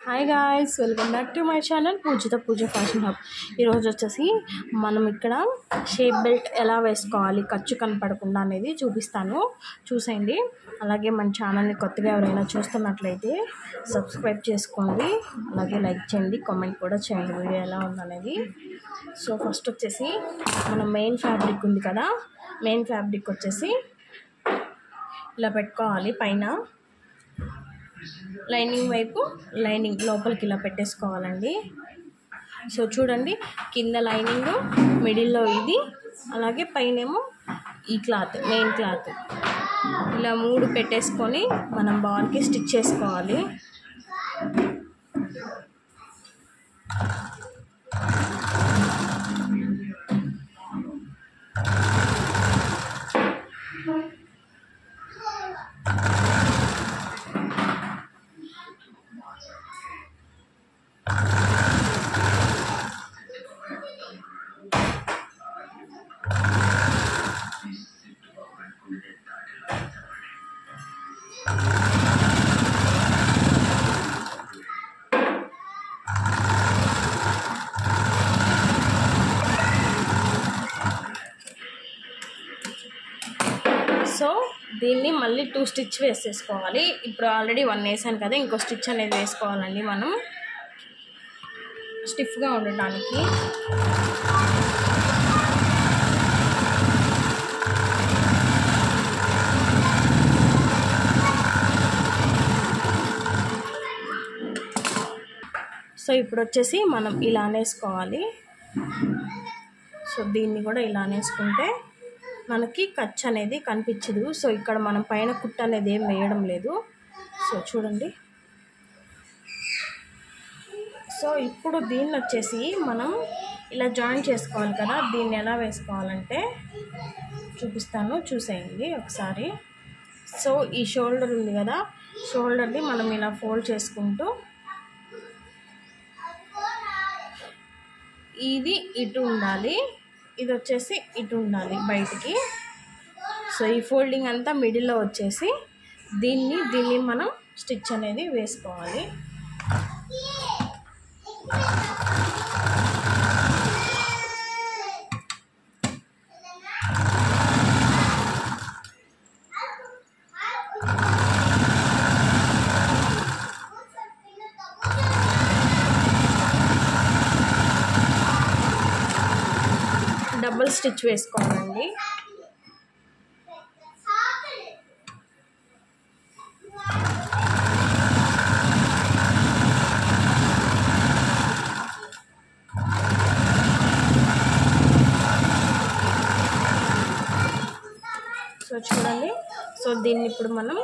Hi guys, welcome back to my channel Pooja fashion hub. ఈరోజు వచ్చేసి మనం ఇక్కడ షేప్ బెల్ట్ ఎలా వేసుకోవాలి ఖర్చు కనపడకుండా అనేది చూపిస్తాను, చూసేయండి. అలాగే మన ఛానల్ని కొత్తగా ఎవరైనా చూస్తున్నట్లయితే సబ్స్క్రైబ్ చేసుకోండి, అలాగే లైక్ చేయండి, కామెంట్ కూడా చేయండి వీడియో ఎలా ఉందనేది. సో ఫస్ట్ వచ్చేసి మన మెయిన్ ఫ్యాబ్రిక్ ఉంది కదా, మెయిన్ ఫ్యాబ్రిక్ వచ్చేసి ఇలా పెట్టుకోవాలి. పైన లైనింగ్ వైపు లైనింగ్ లోపలికి ఇలా పెట్టేసుకోవాలండి. సో చూడండి, కింద లైనింగ్, మిడిల్లో ఇది, అలాగే పైనేమో ఈ క్లాత్, మెయిన్ క్లాత్, ఇలా 3 పెట్టేసుకొని మనం బాల్కి స్టిచ్ చేసుకోవాలి. సో దీన్ని మళ్ళీ 2 స్టిచ్ వేసేసుకోవాలి. ఇప్పుడు ఆల్రెడీ 1 వేసాను కదా, ఇంకో స్టిచ్ అనేది వేసుకోవాలండి మనం స్టిఫ్గా ఉండటానికి. సో ఇప్పుడు వచ్చేసి మనం ఇలా అనేసుకోవాలి. సో దీన్ని కూడా ఇలా అనేసుకుంటే మనకి ఖర్చు అనేది కనిపించదు. సో ఇక్కడ మనం పైన కుట్ట అనేది ఏం వేయడం లేదు. సో చూడండి. సో ఇప్పుడు దీన్ని వచ్చేసి మనం ఇలా జాయిన్ చేసుకోవాలి కదా, దీన్ని ఎలా వేసుకోవాలంటే చూపిస్తాను, చూసేయండి ఒకసారి. సో ఈ షోల్డర్ ఉంది కదా, షోల్డర్ని మనం ఇలా ఫోల్డ్ చేసుకుంటూ ఇది ఇటు ఉండాలి, ఇది వచ్చేసి ఇటు ఉండాలి బయటికి. సో ఈ ఫోల్డింగ్ అంతా మిడిల్లో వచ్చేసి దీన్ని మనం స్టిచ్ అనేది వేసుకోవాలి. డబుల్ స్టిచ్ వేసుకోవాలండి. సో చూడండి. సో దీన్ని ఇప్పుడు మనం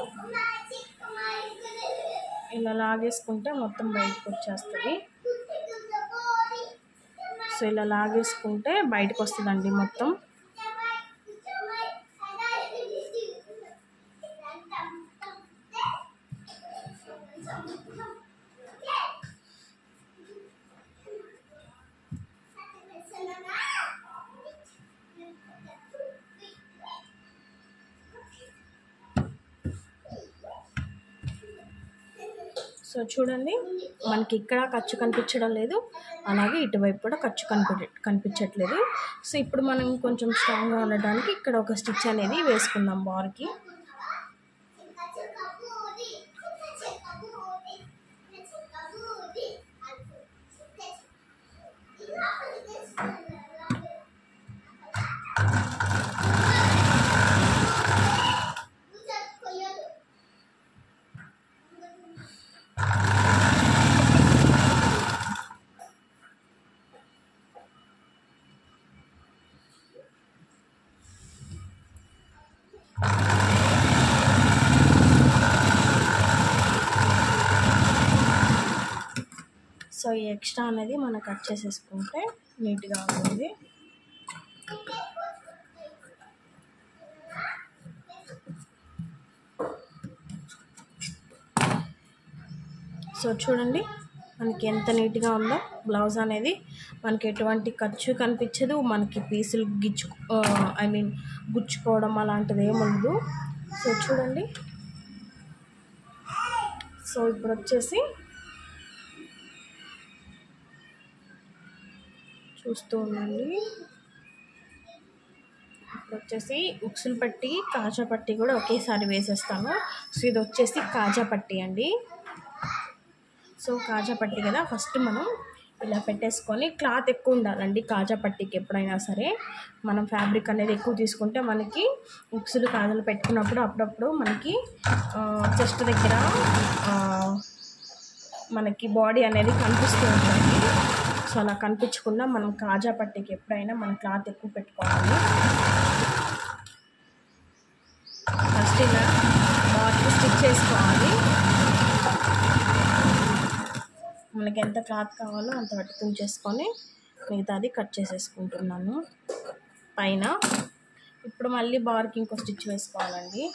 ఇలా లాగేసుకుంటే మొత్తం బయటకు వచ్చేస్తుంది. సో ఇలా లాగేసుకుంటే బయటకు వస్తుందండి మొత్తం. సో చూడండి, మనకి ఇక్కడ ఖర్చు కనిపించడం లేదు, అలాగే ఇటువైపు కూడా ఖర్చు కనిపించట్లేదు. సో ఇప్పుడు మనం కొంచెం స్ట్రాంగ్గా ఉండడానికి ఇక్కడ ఒక స్టిచ్ అనేది వేసుకుందాం బార్కి. సో ఈ ఎక్స్ట్రా అనేది మనం కట్ చేసేసుకుంటే నీట్గా ఉంటుంది. సో చూడండి, మనకి ఎంత నీట్గా ఉందో బ్లౌజ్ అనేది. మనకి ఎటువంటి ఖర్చు కనిపించదు, మనకి పీసులు గుచ్చుకోవడం అలాంటిది ఏముండదు. సో చూడండి. సో ఇప్పుడు వచ్చేసి చూస్తూ ఉండండి. ఇప్పుడు వచ్చేసి ఉక్సులు పట్టి కాజా పట్టి కూడా ఒకేసారి వేసేస్తాను. సో ఇది వచ్చేసి కాజా పట్టి అండి. సో కాజా పట్టి కదా, ఫస్ట్ మనం ఇలా పెట్టేసుకొని, క్లాత్ ఎక్కువ ఉండాలండి కాజా పట్టీకి. ఎప్పుడైనా సరే మనం ఫ్యాబ్రిక్ అనేది ఎక్కువ తీసుకుంటే మనకి ఉక్సులు కాజాలు పెట్టుకున్నప్పుడు అప్పుడప్పుడు మనకి చెస్ట్ దగ్గర మనకి బాడీ అనేది కనిపిస్తూ ఉంటుంది. సో అలా కనిపించకుండా మనం కాజా పట్టీకి ఎప్పుడైనా మనం క్లాత్ ఎక్కువ పెట్టుకోవాలి. ఫస్ట్ ఇలా బాడీ స్టిచ్ చేసుకోవాలి. మనకి ఎంత క్లాత్ కావాలో అంత వరకు ఉంచేసుకొని మిగతాది కట్ చేసేసుకుంటున్నాను పైన. ఇప్పుడు మళ్ళీ బార్కి ఇంకో స్టిచ్ వేసుకోవాలండి.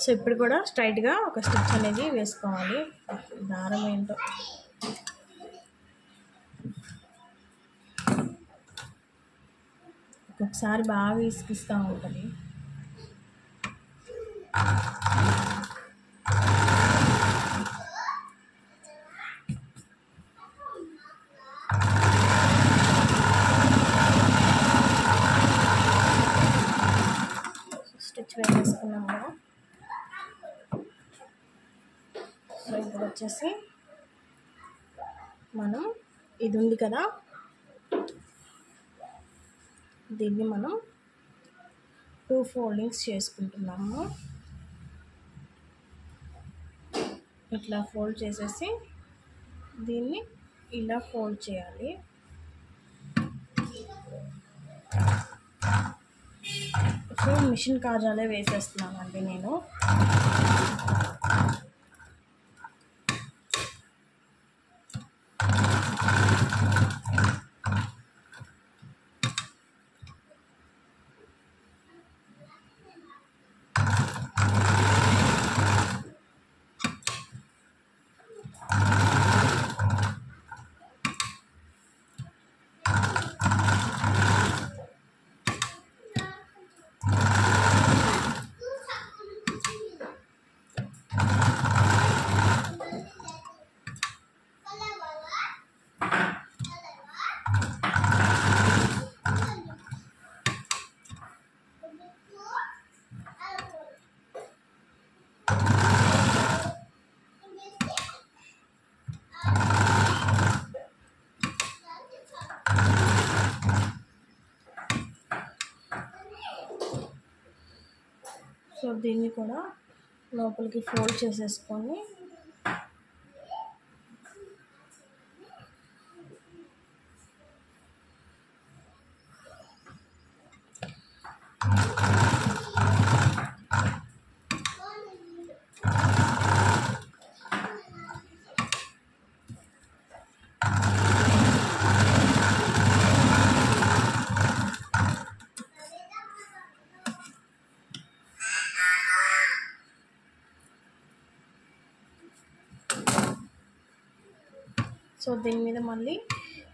సో ఇప్పుడు కూడా స్ట్రైట్గా ఒక స్టిచ్ అనేది వేసుకోవాలి. దారం ఏంటో ఒక్కొక్కసారి బాగా విసిగిస్తూ ఉంటుంది. స్టిచ్ వేసేసుకున్నాం కదా. సో ఇప్పుడు వచ్చేసి మనం ఇది ఉంది కదా, దీన్ని మనం 2 ఫోల్డింగ్స్ చేసుకుంటున్నాము. ఇట్లా ఫోల్డ్ చేసేసి దీన్ని ఇలా ఫోల్డ్ చేయాలి. సో మిషన్ కాజాలే వేసేస్తున్నానండి నేను. సో దీన్ని కూడా లోపలికి ఫోల్డ్ చేసేసుకొని సో దీని మీద మళ్ళీ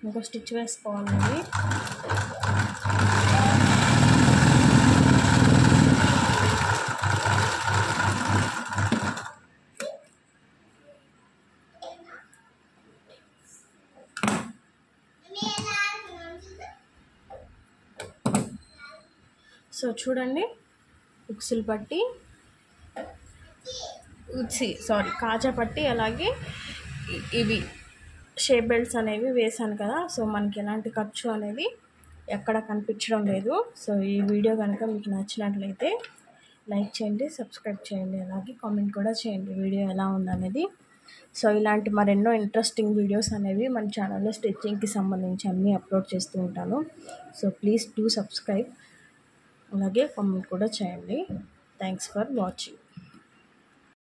ఇంకో స్టిచ్ వేసుకోవాలండి. సో చూడండి, ఉక్సులు పట్టి కాజా పట్టి అలాగే ఇవి షేప్ బెల్ట్స్ అనేవి వేసాను కదా. సో మనకి ఎలాంటి ఖర్చు అనేది ఎక్కడ కనిపించడం లేదు. సో ఈ వీడియో కనుక మీకు నచ్చినట్లయితే లైక్ చేయండి, సబ్స్క్రైబ్ చేయండి, అలాగే కామెంట్ కూడా చేయండి వీడియో ఎలా ఉందనేది. సో ఇలాంటి మరెన్నో ఇంట్రెస్టింగ్ వీడియోస్ అనేవి మన ఛానల్లో స్టిచ్చింగ్కి సంబంధించి అన్నీ అప్లోడ్ చేస్తూ ఉంటాను. సో ప్లీజ్ డూ సబ్స్క్రైబ్, అలాగే కామెంట్ కూడా చేయండి. Thanks for watching.